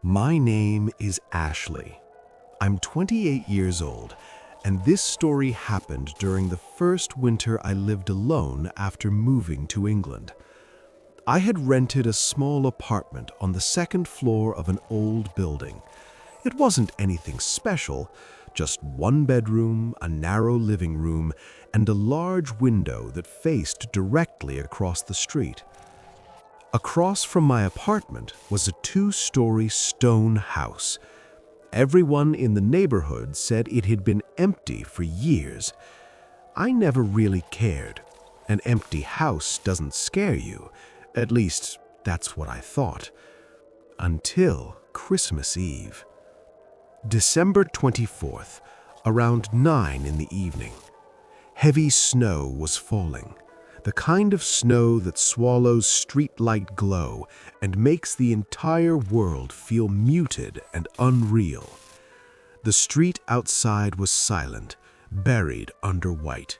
My name is Ashley. I'm 28 years old, and this story happened during the first winter I lived alone after moving to England. I had rented a small apartment on the second floor of an old building. It wasn't anything special, just one bedroom, a narrow living room, and a large window that faced directly across the street. Across from my apartment was a two-story stone house. Everyone in the neighborhood said it had been empty for years. I never really cared. An empty house doesn't scare you. At least, that's what I thought. Until Christmas Eve. December 24th, around 9 in the evening. Heavy snow was falling. The kind of snow that swallows streetlight glow and makes the entire world feel muted and unreal. The street outside was silent, buried under white.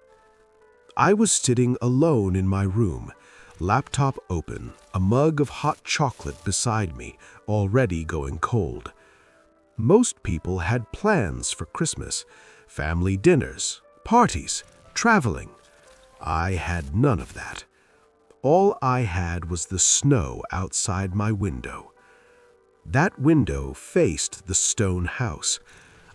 I was sitting alone in my room, laptop open, a mug of hot chocolate beside me, already going cold. Most people had plans for Christmas, family dinners, parties, traveling. I had none of that. All I had was the snow outside my window. That window faced the stone house.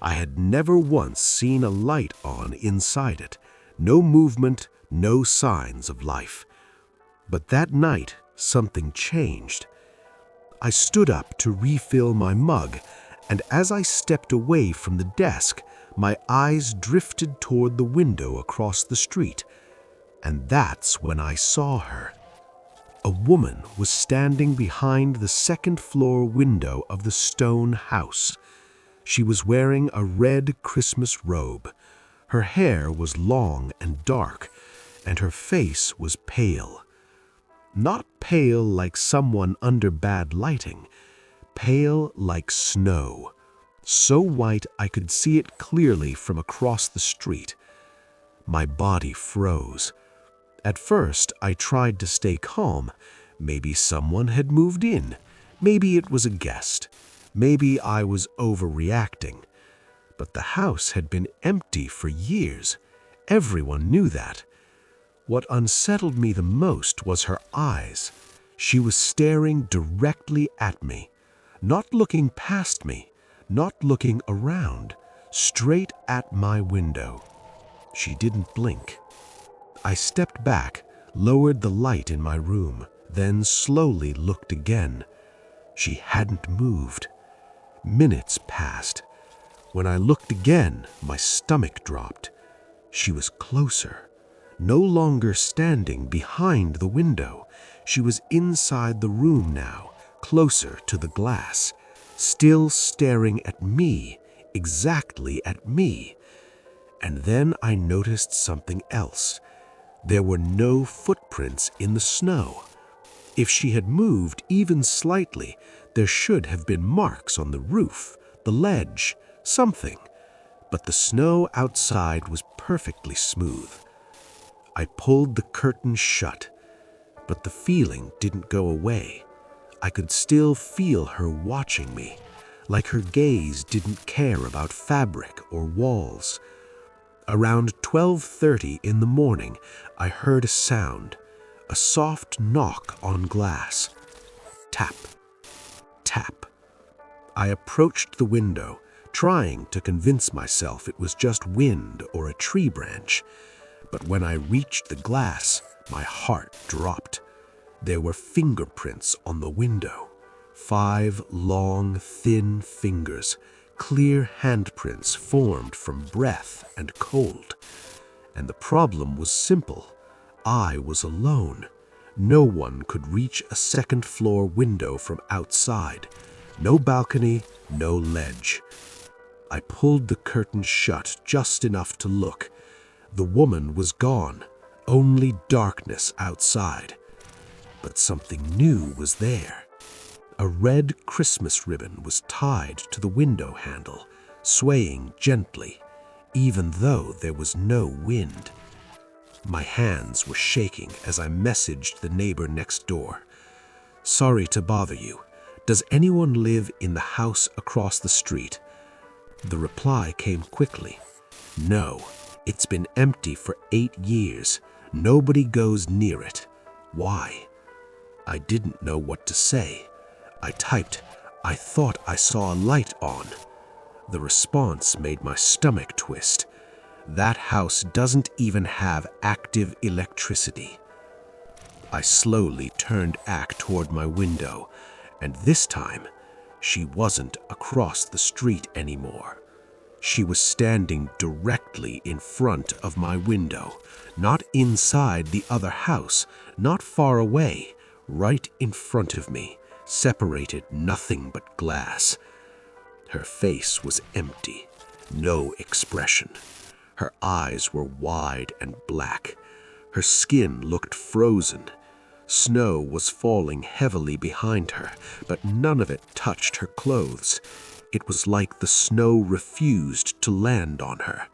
I had never once seen a light on inside it. No movement, no signs of life. But that night, something changed. I stood up to refill my mug, and as I stepped away from the desk, my eyes drifted toward the window across the street. And that's when I saw her. A woman was standing behind the second-floor window of the stone house. She was wearing a red Christmas robe. Her hair was long and dark, and her face was pale. Not pale like someone under bad lighting, pale like snow. So white I could see it clearly from across the street. My body froze. At first, I tried to stay calm. Maybe someone had moved in. Maybe it was a guest. Maybe I was overreacting. But the house had been empty for years. Everyone knew that. What unsettled me the most was her eyes. She was staring directly at me, not looking past me, not looking around, straight at my window. She didn't blink. I stepped back, lowered the light in my room, then slowly looked again. She hadn't moved. Minutes passed. When I looked again, my stomach dropped. She was closer, no longer standing behind the window. She was inside the room now, closer to the glass, still staring at me, exactly at me. And then I noticed something else. There were no footprints in the snow. If she had moved even slightly, there should have been marks on the roof, the ledge, something. But the snow outside was perfectly smooth. I pulled the curtain shut, but the feeling didn't go away. I could still feel her watching me, like her gaze didn't care about fabric or walls. Around 12:30 in the morning, I heard a sound, a soft knock on glass. Tap, tap. I approached the window, trying to convince myself it was just wind or a tree branch. But when I reached the glass, my heart dropped. There were fingerprints on the window. 5 long, thin fingers. Clear handprints formed from breath and cold. And the problem was simple. I was alone. No one could reach a second-floor window from outside. No balcony, no ledge. I pulled the curtain shut just enough to look. The woman was gone, only darkness outside. But something new was there. A red Christmas ribbon was tied to the window handle, swaying gently, even though there was no wind. My hands were shaking as I messaged the neighbor next door. "Sorry to bother you. "Does anyone live in the house across the street?" The reply came quickly. "No, it's been empty for 8 years. Nobody goes near it. Why?" I didn't know what to say. I typed, "I thought I saw a light on." The response made my stomach twist. That house doesn't even have active electricity. I slowly turned back toward my window, and this time, she wasn't across the street anymore. She was standing directly in front of my window, not inside the other house, not far away, right in front of me, separated nothing but glass. Her face was empty, no expression. Her eyes were wide and black. Her skin looked frozen. Snow was falling heavily behind her, but none of it touched her clothes. It was like the snow refused to land on her.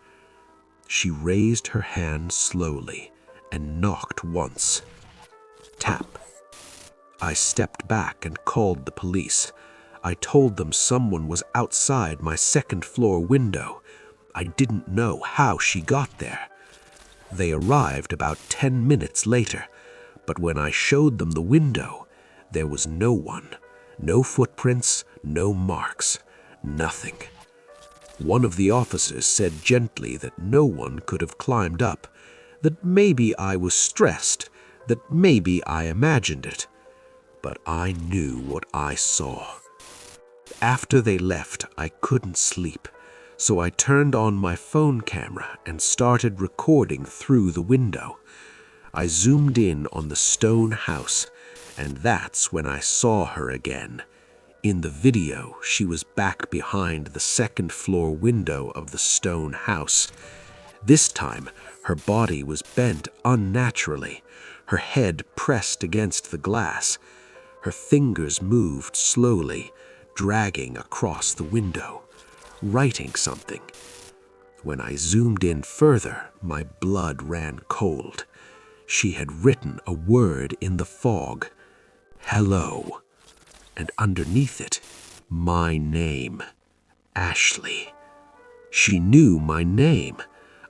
She raised her hand slowly and knocked once. Tap. I stepped back and called the police. I told them someone was outside my second-floor window. I didn't know how she got there. They arrived about 10 minutes later, but when I showed them the window, there was no one. No footprints, no marks, nothing. One of the officers said gently that no one could have climbed up, that maybe I was stressed, that maybe I imagined it. But I knew what I saw. After they left, I couldn't sleep, so I turned on my phone camera and started recording through the window. I zoomed in on the stone house, and that's when I saw her again. In the video, she was back behind the second-floor window of the stone house. This time, her body was bent unnaturally, her head pressed against the glass. Her fingers moved slowly, dragging across the window, writing something. When I zoomed in further, my blood ran cold. She had written a word in the fog, "Hello," and underneath it, my name, Ashley. She knew my name.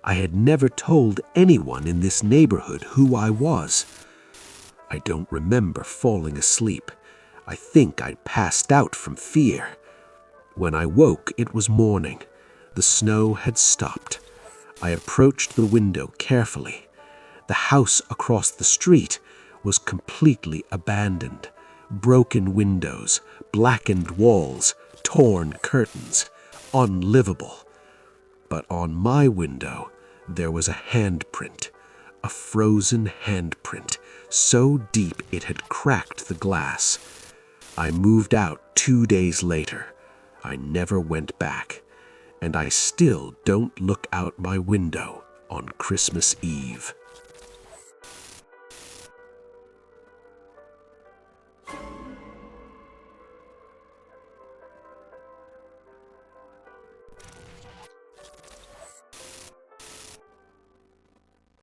I had never told anyone in this neighborhood who I was. I don't remember falling asleep. I think I'd passed out from fear. When I woke, it was morning. The snow had stopped. I approached the window carefully. The house across the street was completely abandoned. Broken windows, blackened walls, torn curtains, unlivable. But on my window, there was a handprint, a frozen handprint, so deep it had cracked the glass. I moved out 2 days later. I never went back, and I still don't look out my window on Christmas Eve.